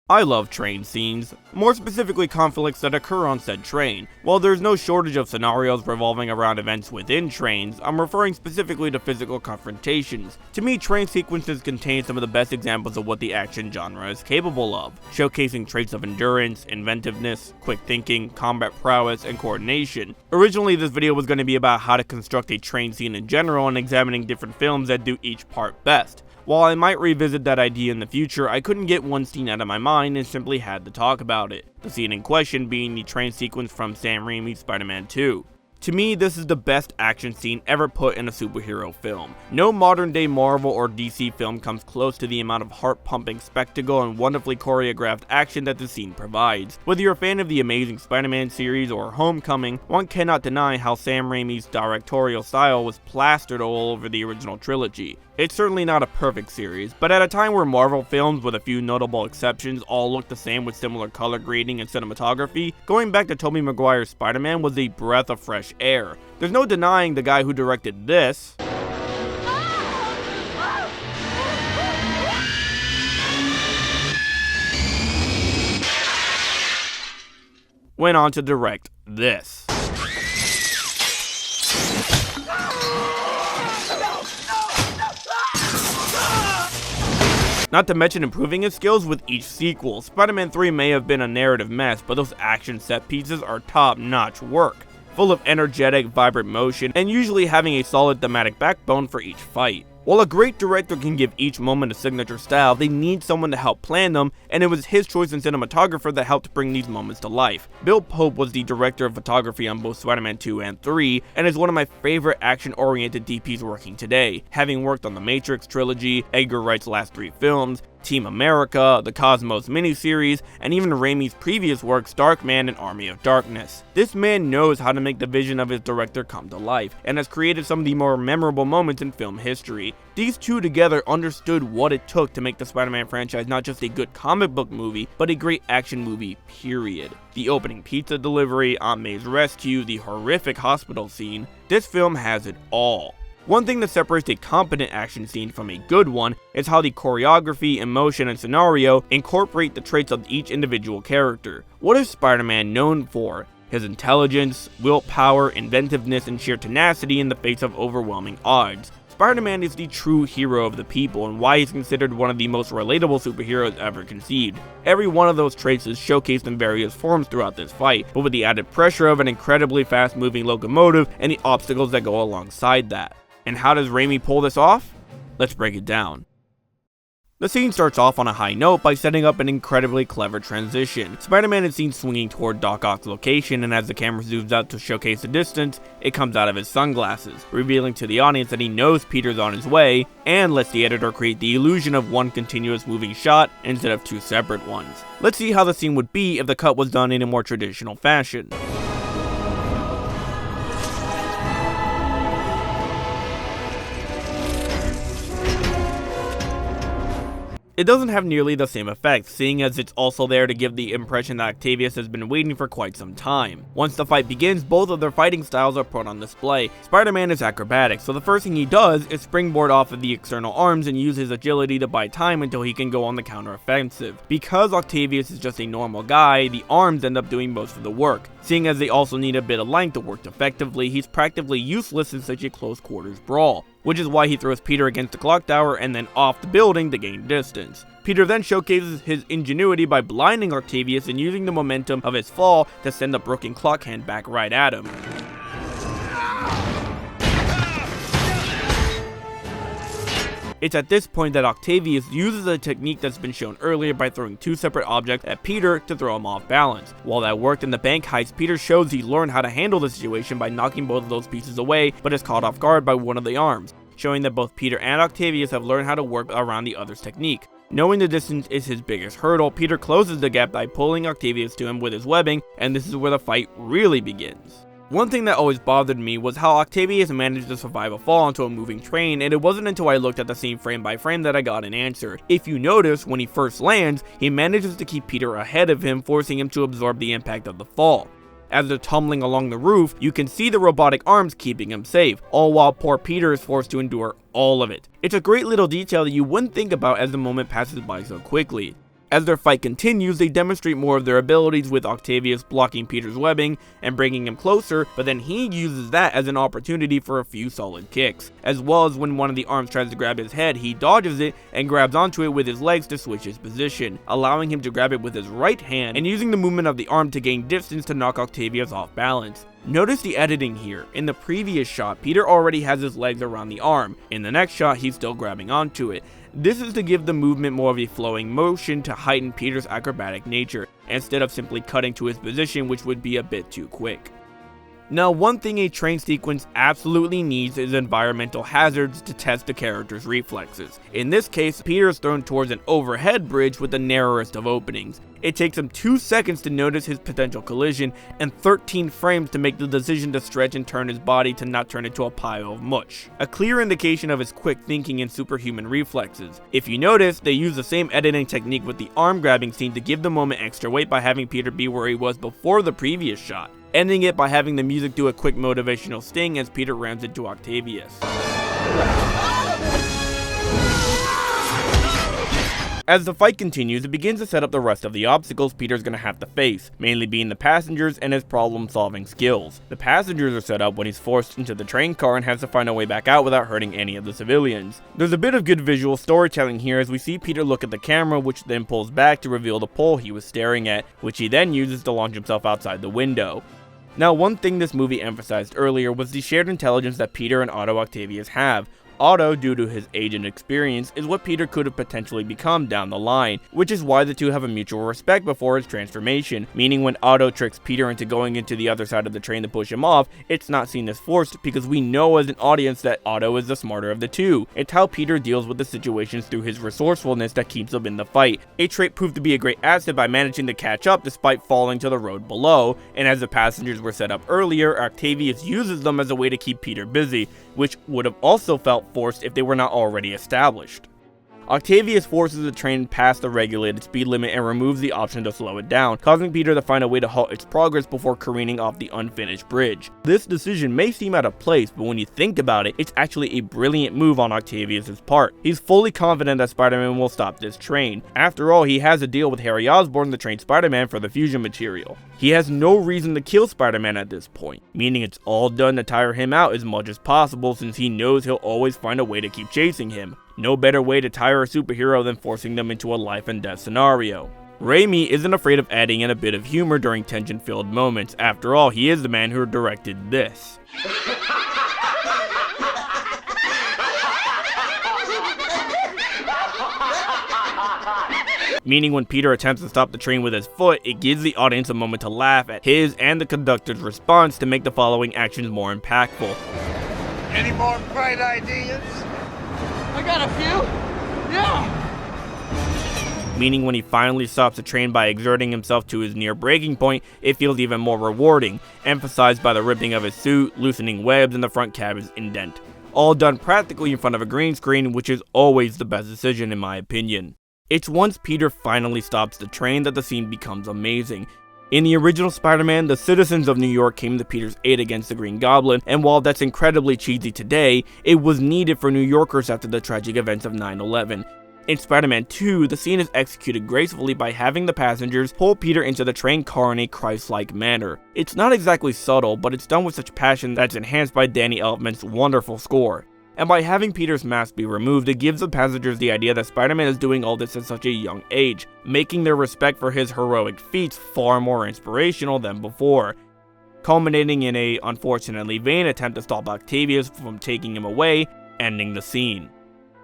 I love train scenes, more specifically conflicts that occur on said train. While there's no shortage of scenarios revolving around events within trains, I'm referring specifically to physical confrontations. To me, train sequences contain some of the best examples of what the action genre is capable of, showcasing traits of endurance, inventiveness, quick thinking, combat prowess, and coordination. Originally, this video was going to be about how to construct a train scene in general and examining different films that do each part best. While I might revisit that idea in the future, I couldn't get one scene out of my mind and simply had to talk about it. The scene in question being the train sequence from Sam Raimi's Spider-Man 2. To me, this is the best action scene ever put in a superhero film. No modern day Marvel or DC film comes close to the amount of heart-pumping spectacle and wonderfully choreographed action that the scene provides. Whether you're a fan of the Amazing Spider-Man series or Homecoming, one cannot deny how Sam Raimi's directorial style was plastered all over the original trilogy. It's certainly not a perfect series, but at a time where Marvel films, with a few notable exceptions, all look the same with similar color grading and cinematography, going back to Tobey Maguire's Spider-Man was a breath of fresh air. There's no denying the guy who directed this went on to direct this. Not to mention improving his skills with each sequel. Spider-Man 3 may have been a narrative mess, but those action set pieces are top-notch work, full of energetic, vibrant motion, and usually having a solid thematic backbone for each fight. While a great director can give each moment a signature style, they need someone to help plan them, and it was his choice in cinematographer that helped bring these moments to life. Bill Pope was the director of photography on both Spider-Man 2 and 3, and is one of my favorite action-oriented DPs working today, having worked on the Matrix trilogy, Edgar Wright's last 3 films, Team America, the Cosmos miniseries, and even Raimi's previous works Darkman and Army of Darkness. This man knows how to make the vision of his director come to life, and has created some of the more memorable moments in film history. These two together understood what it took to make the Spider-Man franchise not just a good comic book movie, but a great action movie, period. The opening pizza delivery, Aunt May's rescue, the horrific hospital scene, this film has it all. One thing that separates a competent action scene from a good one is how the choreography, emotion, and scenario incorporate the traits of each individual character. What is Spider-Man known for? His intelligence, willpower, inventiveness, and sheer tenacity in the face of overwhelming odds. Spider-Man is the true hero of the people and why he's considered one of the most relatable superheroes ever conceived. Every one of those traits is showcased in various forms throughout this fight, but with the added pressure of an incredibly fast-moving locomotive and the obstacles that go alongside that. And how does Raimi pull this off? Let's break it down. The scene starts off on a high note by setting up an incredibly clever transition. Spider-Man is seen swinging toward Doc Ock's location, and as the camera zooms out to showcase the distance, it comes out of his sunglasses, revealing to the audience that he knows Peter's on his way, and lets the editor create the illusion of one continuous moving shot instead of 2 separate ones. Let's see how the scene would be if the cut was done in a more traditional fashion. It doesn't have nearly the same effect, seeing as it's also there to give the impression that Octavius has been waiting for quite some time. Once the fight begins, both of their fighting styles are put on display. Spider-Man is acrobatic, so the first thing he does is springboard off of the external arms and use his agility to buy time until he can go on the counter-offensive. Because Octavius is just a normal guy, the arms end up doing most of the work. Seeing as they also need a bit of length to work effectively, he's practically useless in such a close quarters brawl, which is why he throws Peter against the clock tower and then off the building to gain distance. Peter then showcases his ingenuity by blinding Octavius and using the momentum of his fall to send the broken clock hand back right at him. It's at this point that Octavius uses a technique that's been shown earlier by throwing 2 separate objects at Peter to throw him off balance. While that worked in the bank heist, Peter shows he learned how to handle the situation by knocking both of those pieces away, but is caught off guard by one of the arms, showing that both Peter and Octavius have learned how to work around the other's technique. Knowing the distance is his biggest hurdle, Peter closes the gap by pulling Octavius to him with his webbing, and this is where the fight really begins. One thing that always bothered me was how Octavius managed to survive a fall onto a moving train, and it wasn't until I looked at the scene frame by frame that I got an answer. If you notice, when he first lands, he manages to keep Peter ahead of him, forcing him to absorb the impact of the fall. As they're tumbling along the roof, you can see the robotic arms keeping him safe, all while poor Peter is forced to endure all of it. It's a great little detail that you wouldn't think about as the moment passes by so quickly. As their fight continues, they demonstrate more of their abilities, with Octavius blocking Peter's webbing and bringing him closer, but then he uses that as an opportunity for a few solid kicks. As well as when one of the arms tries to grab his head, he dodges it and grabs onto it with his legs to switch his position, allowing him to grab it with his right hand and using the movement of the arm to gain distance to knock Octavius off balance. Notice the editing here. In the previous shot, Peter already has his legs around the arm. In the next shot, he's still grabbing onto it. This is to give the movement more of a flowing motion to heighten Peter's acrobatic nature, instead of simply cutting to his position, which would be a bit too quick. Now, one thing a train sequence absolutely needs is environmental hazards to test the character's reflexes. In this case, Peter is thrown towards an overhead bridge with the narrowest of openings. It takes him 2 seconds to notice his potential collision, and 13 frames to make the decision to stretch and turn his body to not turn into a pile of mush. A clear indication of his quick thinking and superhuman reflexes. If you notice, they use the same editing technique with the arm grabbing scene to give the moment extra weight by having Peter be where he was before the previous shot, ending it by having the music do a quick motivational sting as Peter rams into Octavius. As the fight continues, it begins to set up the rest of the obstacles Peter's gonna have to face, mainly being the passengers and his problem-solving skills. The passengers are set up when he's forced into the train car and has to find a way back out without hurting any of the civilians. There's a bit of good visual storytelling here as we see Peter look at the camera, which then pulls back to reveal the pole he was staring at, which he then uses to launch himself outside the window. Now, one thing this movie emphasized earlier was the shared intelligence that Peter and Otto Octavius have. Otto, due to his age and experience, is what Peter could have potentially become down the line, which is why the two have a mutual respect before his transformation, meaning when Otto tricks Peter into going into the other side of the train to push him off, it's not seen as forced because we know as an audience that Otto is the smarter of the two. It's how Peter deals with the situations through his resourcefulness that keeps him in the fight. A trait proved to be a great asset by managing to catch up despite falling to the road below, and as the passengers were set up earlier, Octavius uses them as a way to keep Peter busy, which would have also felt forced if they were not already established. Octavius forces the train past the regulated speed limit and removes the option to slow it down, causing Peter to find a way to halt its progress before careening off the unfinished bridge. This decision may seem out of place, but when you think about it, it's actually a brilliant move on Octavius' part. He's fully confident that Spider-Man will stop this train. After all, he has a deal with Harry Osborn to train Spider-Man for the fusion material. He has no reason to kill Spider-Man at this point, meaning it's all done to tire him out as much as possible since he knows he'll always find a way to keep chasing him. No better way to tire a superhero than forcing them into a life and death scenario. Raimi isn't afraid of adding in a bit of humor during tension-filled moments. After all, he is the man who directed this. Meaning when Peter attempts to stop the train with his foot, it gives the audience a moment to laugh at his and the conductor's response to make the following actions more impactful. Any more bright ideas? I got a few. Yeah. Meaning when he finally stops the train by exerting himself to his near breaking point, it feels even more rewarding, emphasized by the ripping of his suit, loosening webs, and the front cabin's indent. All done practically in front of a green screen, which is always the best decision in my opinion. It's once Peter finally stops the train that the scene becomes amazing. In the original Spider-Man, the citizens of New York came to Peter's aid against the Green Goblin, and while that's incredibly cheesy today, it was needed for New Yorkers after the tragic events of 9/11. In Spider-Man 2, the scene is executed gracefully by having the passengers pull Peter into the train car in a Christ-like manner. It's not exactly subtle, but it's done with such passion that's enhanced by Danny Elfman's wonderful score. And by having Peter's mask be removed, it gives the passengers the idea that Spider-Man is doing all this at such a young age, making their respect for his heroic feats far more inspirational than before, culminating in a unfortunately vain attempt to stop Octavius from taking him away, ending the scene.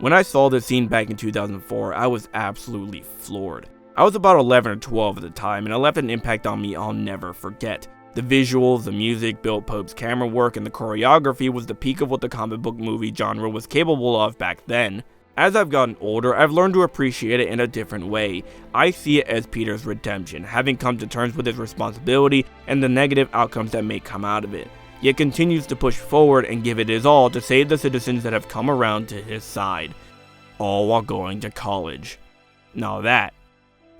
When I saw this scene back in 2004, I was absolutely floored. I was about 11 or 12 at the time, and it left an impact on me I'll never forget. The visuals, the music, Bill Pope's camera work, and the choreography was the peak of what the comic book movie genre was capable of back then. As I've gotten older, I've learned to appreciate it in a different way. I see it as Peter's redemption, having come to terms with his responsibility and the negative outcomes that may come out of it, yet continues to push forward and give it his all to save the citizens that have come around to his side, all while going to college. Now that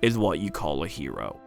is what you call a hero.